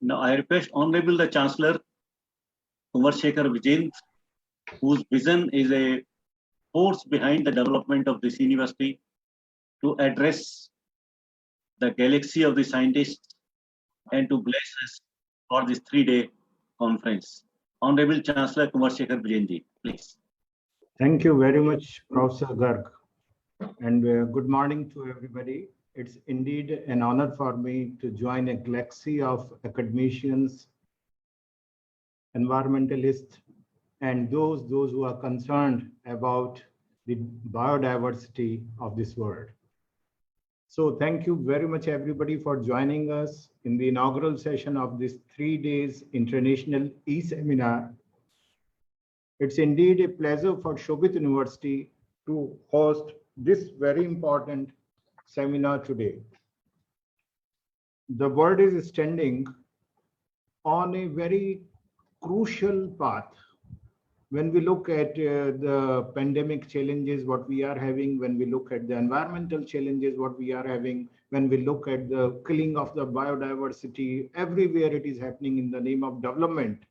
Now I request Honorable the Chancellor, Kumar Shekhar Vijay, whose vision is a force behind the development of this university, to address the galaxy of the scientists and to bless us for this 3-day conference. Honorable Chancellor Kumar Shekhar Vijay, please. Thank you very much, Professor Garg. And good morning to everybody. It's indeed an honor for me to join a galaxy of academicians, environmentalists, and those who are concerned about the biodiversity of this world. So thank you very much, everybody, for joining us in the inaugural session of this 3 days international e-seminar. It's indeed a pleasure for Shobhit University to host this very important seminar today. The world is standing on a very crucial path. When we look at the pandemic challenges, what we are having, when we look at the environmental challenges, what we are having, when we look at the killing of the biodiversity, everywhere it is happening in the name of development.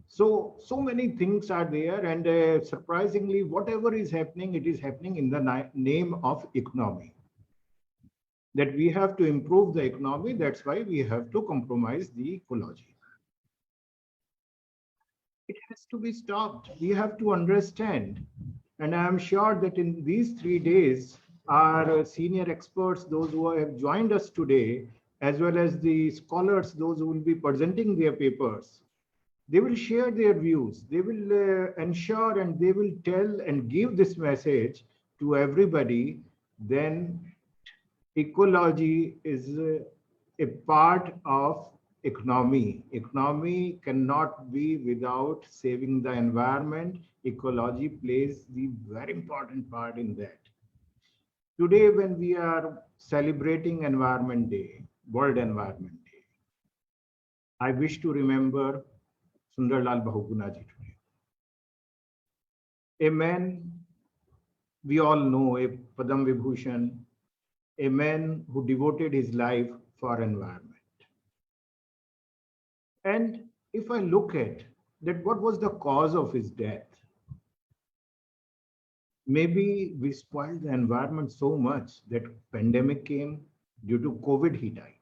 So many things are there, and surprisingly, whatever is happening, it is happening in the name of economy. That we have to improve the economy, that's why we have to compromise the ecology. It has to be stopped. We have to understand. And I am sure that in these 3 days, our senior experts, those who have joined us today, as well as the scholars, those who will be presenting their papers, they will share their views. They will ensure and they will tell and give this message to everybody. Then ecology is a part of economy. Economy cannot be without saving the environment. Ecology plays the very important part in that. Today, when we are celebrating Environment Day, World Environment Day, I wish to remember Sundarlal Bahuguna ji today. A man we all know, a Padam Vibhushan, a man who devoted his life for environment. And if I look at that, what was the cause of his death? Maybe we spoiled the environment so much that pandemic came. Due to COVID, he died.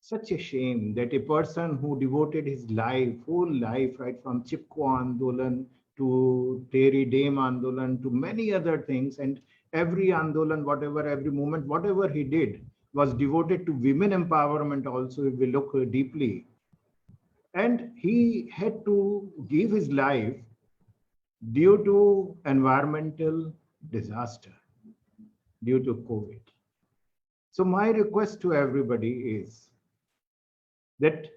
Such a shame that a person who devoted his life, whole life, right from Chipko Andolan to Teri Dam Andolan to many other things, and every Andolan, whatever, every movement, whatever he did was devoted to women empowerment also, if we look deeply. And he had to give his life due to environmental disaster, due to COVID. So my request to everybody is that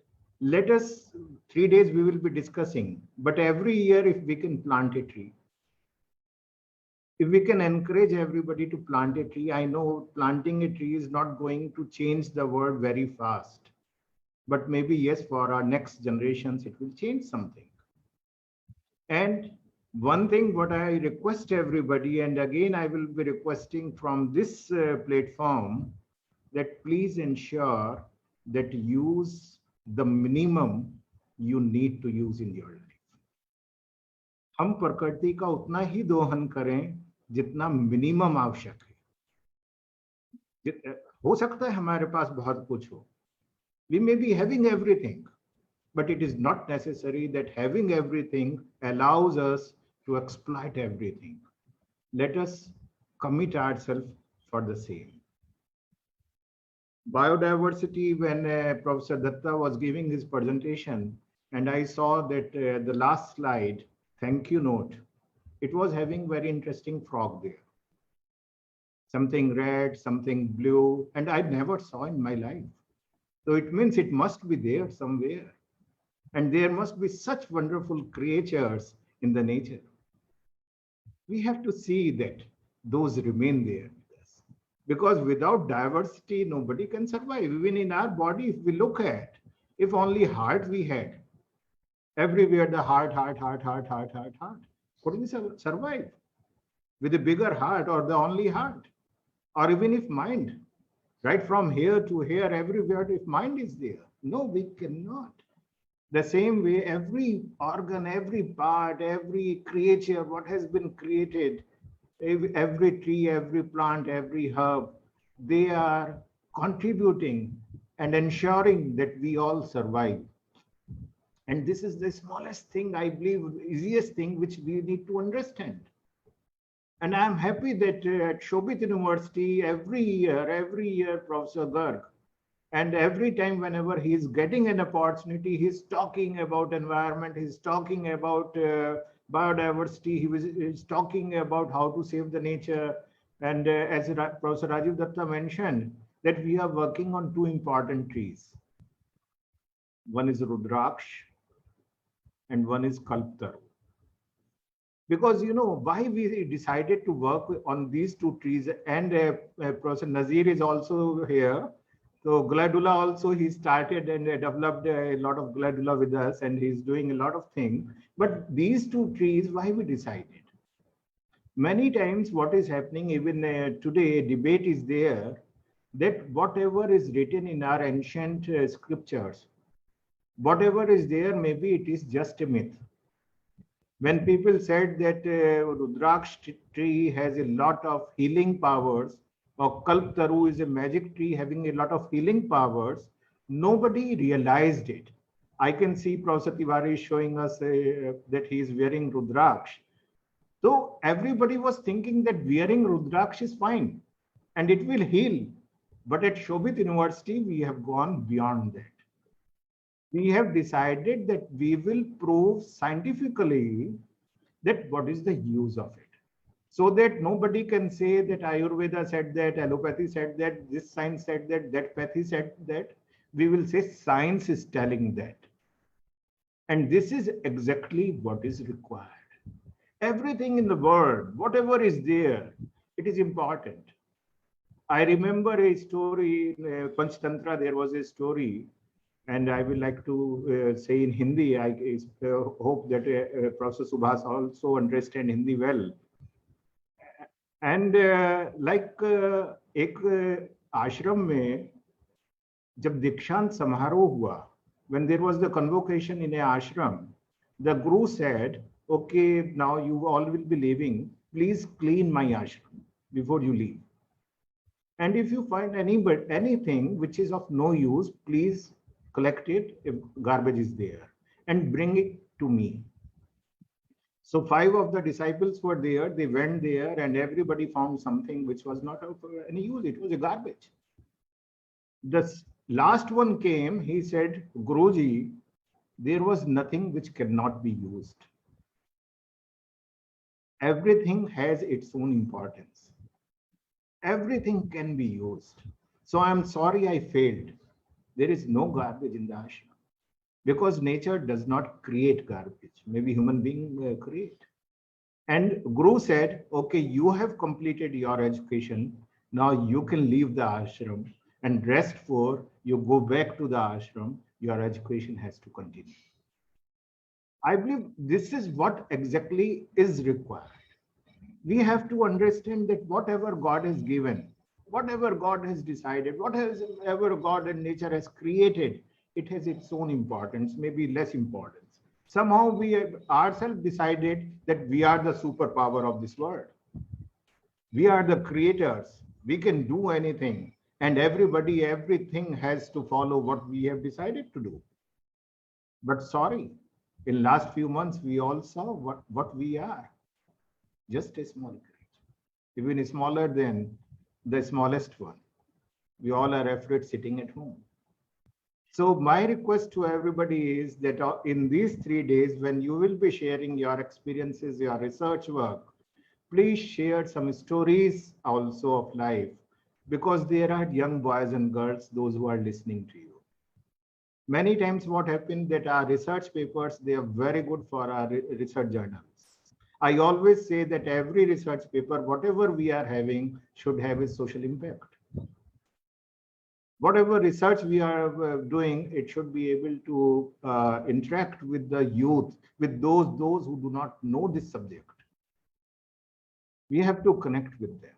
let us, 3 days we will be discussing, but every year if we can plant a tree, if we can encourage everybody to plant a tree. I know planting a tree is not going to change the world very fast, but maybe yes, for our next generations, it will change something. And one thing what I request everybody, and again, I will be requesting from this platform, that please ensure that use the minimum you need to use in your life. हम प्रकृति का उतना ही दोहन करें जितना minimum आवश्यक है. हो सकता है हमारे पास बहुत कुछ हो. We may be having everything, but it is not necessary that having everything allows us to exploit everything. Let us commit ourselves for the same. Biodiversity, when Professor Datta was giving his presentation, and I saw that the last slide, thank you note, it was having very interesting frog there. Something red, something blue, and I never saw in my life. So it means it must be there somewhere. And there must be such wonderful creatures in the nature. We have to see that those remain there with us. Because without diversity, nobody can survive. Even in our body, if we look at, if only heart we had, everywhere the heart. Could we survive with a bigger heart or the only heart? Or even if mind, right from here to here, everywhere, if mind is there, No, we cannot. The same way, every organ, every part, every creature, what has been created, every tree, every plant, every herb, they are contributing and ensuring that we all survive. And this is the smallest thing, I believe, easiest thing which we need to understand. And I'm happy that at Shobit University, every year, Professor Garg, and every time whenever he's getting an opportunity, he's talking about environment, he's talking about biodiversity, he's talking about how to save the nature. And as Professor Rajiv Datta mentioned, that we are working on two important trees. One is Rudraksh and one is Kalptaru. Because why we decided to work on these two trees, and Professor Nazir is also here. So Gladula also, he started and developed a lot of Gladula with us, and he's doing a lot of things. But these two trees, why we decided? Many times what is happening, even today, debate is there that whatever is written in our ancient scriptures, whatever is there, maybe it is just a myth. When people said that Rudraksh tree has a lot of healing powers, or Kalptaru is a magic tree having a lot of healing powers, nobody realized it. I can see Professor Tiwari showing us that he is wearing Rudraksh. So everybody was thinking that wearing Rudraksh is fine and it will heal. But at Shobit University, we have gone beyond that. We have decided that we will prove scientifically that what is the use of it, so that nobody can say that Ayurveda said that, allopathy said that, this science said that, that pathy said that. We will say science is telling that. And this is exactly what is required. Everything in the world, whatever is there, it is important. I remember a story in Panchtantra, there was a story, and I will like to say in Hindi. I hope that Professor Subhas also understand Hindi well. And एक आश्रम में जब दीक्षांत समारोह हुआ, when there was the convocation in a ashram, the guru said, okay, now you all will be leaving, please clean my ashram before you leave. And if you find anything which is of no use, please collect it if garbage is there and bring it to me. So 5 of the disciples were there, they went there and everybody found something which was not of any use, it was a garbage. The last one came, he said, Guruji, there was nothing which cannot be used. Everything has its own importance. Everything can be used. So I'm sorry I failed. There is no garbage in the ashram. Because nature does not create garbage. Maybe human being create. And Guru said, okay, you have completed your education. Now you can leave the ashram, and rest for you go back to the ashram. Your education has to continue. I believe this is what exactly is required. We have to understand that whatever God has given, whatever God has decided, whatever God and nature has created, it has its own importance, maybe less importance. Somehow we have ourselves decided that we are the superpower of this world. We are the creators. We can do anything. And everybody, everything has to follow what we have decided to do. But sorry, in last few months, we all saw what we are. Just a small creature, even smaller than the smallest one. We all are afraid sitting at home. So my request to everybody is that in these 3 days, when you will be sharing your experiences, your research work, please share some stories also of life, because there are young boys and girls, those who are listening to you. Many times what happened that our research papers, they are very good for our research journals. I always say that every research paper, whatever we are having, should have a social impact. Whatever research we are doing, it should be able to interact with the youth, with those who do not know this subject. We have to connect with them.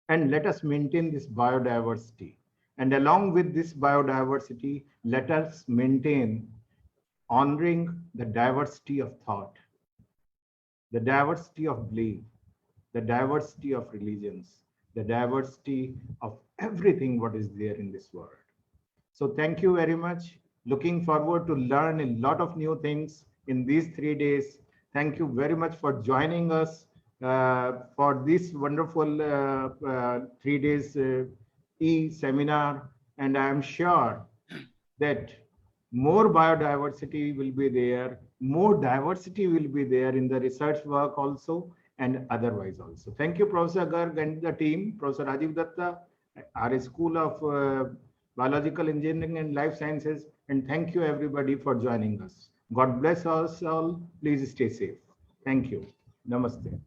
And let us maintain this biodiversity. And along with this biodiversity, let us maintain honoring the diversity of thought, the diversity of belief, the diversity of religions, the diversity of everything what is there in this world. So thank you very much. Looking forward to learn a lot of new things in these 3 days. Thank you very much for joining us for this wonderful 3 days e-seminar. And I am sure that more biodiversity will be there, more diversity will be there in the research work also and otherwise also. Thank you, Professor Garg and the team, Professor Rajiv Datta, our School of Biological Engineering and Life Sciences, and thank you everybody for joining us. God bless us all. Please stay safe. Thank you. Namaste.